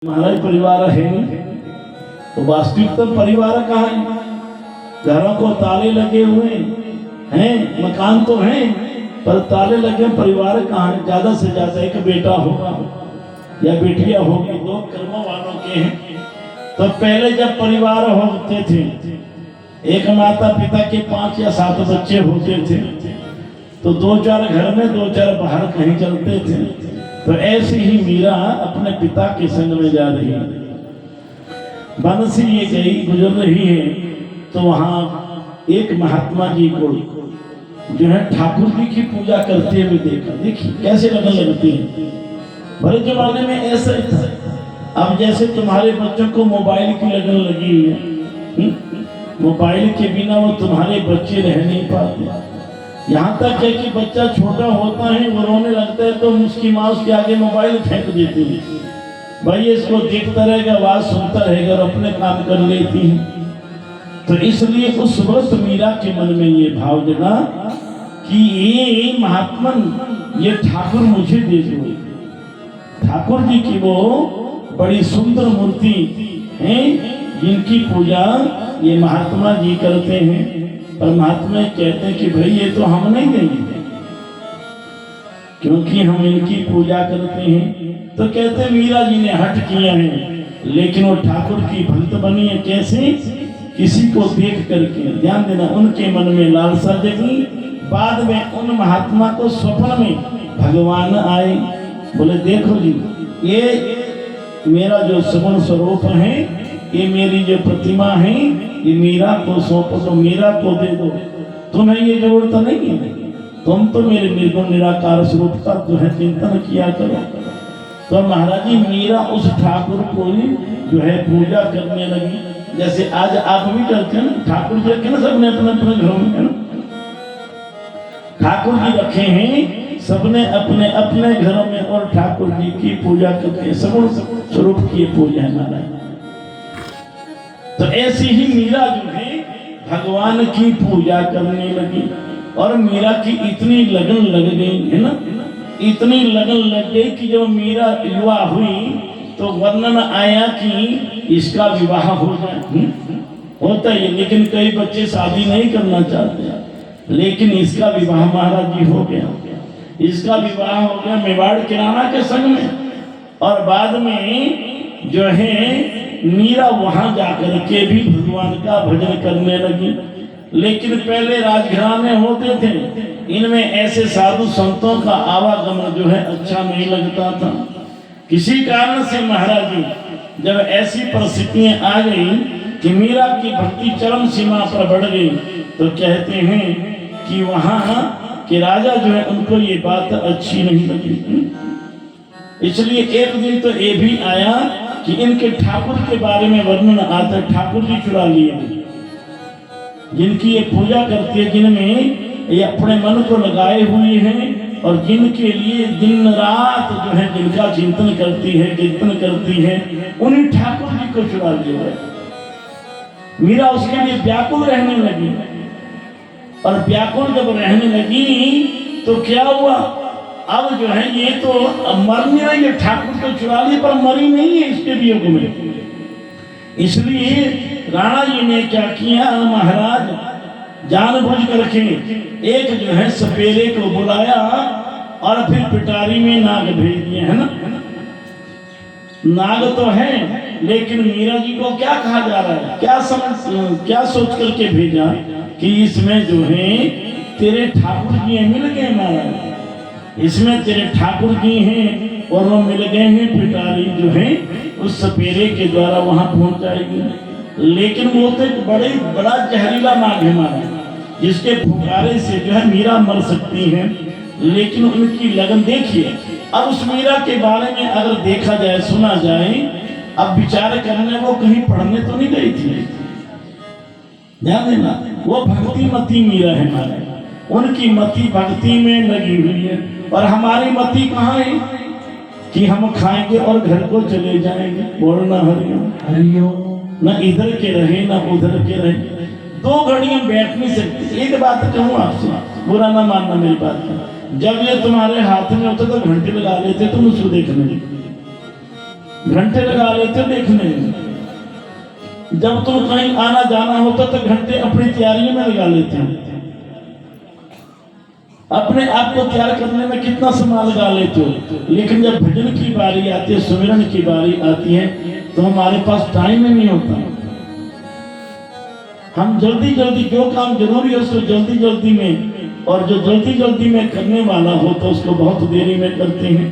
हमारा ही परिवार है नहीं तो वास्तविकता परिवार कहाँ है? घरों को ताले लगे हुए हैं, मकान तो हैं पर ताले लगे, परिवार कहाँ है? ज्यादा से ज्यादा एक बेटा होगा या बेटियां होगी, दो कर्मों वालों के हैं। तो पहले जब परिवार होते थे, एक माता पिता के 5 या 7 बच्चे होते थे, तो 2-4 घर में 2-4 बाहर कहीं चलते थे। तो ऐसे ही मीरा अपने पिता के संग में जा रही है, वन से ये गई गुजर रही है, तो वहां एक महात्मा जी को जो है ठाकुर जी की पूजा करते हुए देखा। देखिए कैसे लगन लगती है। बड़े जमाने में ऐसा ही था। अब जैसे तुम्हारे बच्चों को मोबाइल की लगन लगी है, मोबाइल के बिना वो तुम्हारे बच्चे रह नहीं पाते। यहाँ तक है कि बच्चा छोटा होता है, वो रोने लगता है तो उसकी माँ उसके आगे मोबाइल फेंक देती है, भाई इसको देखता रहेगा, आवाज सुनता रहेगा और अपने काम कर लेती है। तो इसलिए उस वक्त मीरा के मन में ये भाव जगा कि ये महात्मन, ये ठाकुर मुझे दे दो। ठाकुर जी की वो बड़ी सुंदर मूर्ति है जिनकी पूजा ये महात्मा जी करते हैं। पर महात्मा कहते हैं कि भाई ये तो हम नहीं देंगे क्योंकि हम इनकी पूजा करते हैं। तो कहते हैं मीरा जी ने हट किया है, लेकिन वो ठाकुर की भक्त बनी है। कैसे? किसी को देख करके। ध्यान देना, उनके मन में लालसा जगी। बाद में उन महात्मा को स्वप्न में भगवान आए, बोले देखो जी ये मेरा जो सगुण स्वरूप है, ये मेरी जो प्रतिमा है, ये मीरा को सौंपो, तो मीरा को दे दो। तुम्हें ये जरूरत नहीं है, तुम तो मेरे निर्गुण निराकार स्वरूप का जो है चिंतन किया करो। तो महाराज जी मीरा उस ठाकुर को जो है पूजा करने लगी। जैसे आज आप भी करते हैं ना, ठाकुर जी रखे ना सबने अपने अपने घरों में, है ना, ठाकुर जी रखे हैं सबने अपने अपने घरों में, और ठाकुर जी की पूजा करते हैं, सगुण स्वरूप की पूजा है महाराज। तो ऐसी ही मीरा जो है भगवान की पूजा करने लगी, और मीरा की इतनी लगन लग गई है ना, इतनी लगन लग गई कि जब मीरा युवा हुई तो वर्णन आया कि इसका विवाह हो जाए। होता है, लेकिन कई बच्चे शादी नहीं करना चाहते, लेकिन इसका विवाह महाराज जी हो गया। इसका विवाह हो गया मेवाड़ किराना के संग में, और बाद में जो है मीरा वहां जाकर के भी भगवान का भजन करने लगी। लेकिन पहले राजघराने होते थे, इनमें ऐसे साधु संतों का आवागमन जो है अच्छा नहीं लगता था। किसी कारण से महाराज जी जब ऐसी परिस्थितियां आ गई कि मीरा की भक्ति चरम सीमा पर बढ़ गई, तो कहते हैं कि वहां के राजा जो है उनको ये बात अच्छी नहीं लगी। इसलिए एक दिन तो ये भी आया कि इनके ठाकुर के बारे में वर्णन आता, ठाकुर जी चुरा लिए जिनकी ये पूजा करती है, जिनमें ये अपने मन को लगाए हुए हैं, और जिनके लिए दिन रात जो है जिनका चिंतन करती है, कीर्तन करती है, उन्हीं ठाकुर जी को चुरा लिया है। मीरा उसके लिए व्याकुल रहने लगी, और व्याकुल जब रहने लगी तो क्या हुआ, अब जो है ये तो मरने लगे, ठाकुर को चुरा लिए पर मरी नहीं है इसके वियोग में। इसलिए राणा जी ने क्या किया, महाराज जानबूझ करके एक जो है सपेरे को बुलाया और फिर पिटारी में नाग भेज दिए, है ना। नाग तो है, लेकिन मीरा जी को क्या कहा जा रहा है, क्या सोच करके भेजा कि इसमें जो है तेरे ठाकुर जी मिल गए महाराज, इसमें तेरे ठाकुर जी हैं और वो मिल गए हैं। पिटारी जो है उस सपेरे के द्वारा वहां पहुंच जाएगी, लेकिन वो तो एक बड़ा जहरीला नाग है महाराज, जिसके फुकारे से जो है मीरा मर सकती है। लेकिन उनकी लगन देखिए। अब उस मीरा के बारे में अगर देखा जाए, सुना जाए, अब विचार करने वो कहीं पढ़ने तो नहीं गई थी, ध्यान देना, वो भक्ति मती मीरा है महाराज, उनकी मति भक्ति में लगी हुई है। और हमारी मति कहाँ है कि हम खाएंगे और घर को चले जाएंगे। बोलना हरिओम हरिओम, न इधर के रहे न उधर के रहे, 2 घड़ी हम बैठ नहीं सकते। एक बात कहूँ आपसे, बुरा ना मानना मेरी बात का, जब ये तुम्हारे हाथ में होता तो घंटे लगा लेते तुम उसको देखने, घंटे लगा लेते देखने में। जब तुम कहीं आना जाना होता तो घंटे अपनी तैयारियों में लगा लेते हैं, अपने आप को तैयार करने में कितना समय लगा लेते हो। लेकिन जब भजन की बारी आती है, सुमिरन की बारी आती है, तो हमारे पास टाइम ही नहीं होता। हम जल्दी जल्दी जो काम जरूरी है उसको जल्दी जल्दी में, और जो जल्दी जल्दी में करने वाला हो तो उसको बहुत देरी में करते हैं।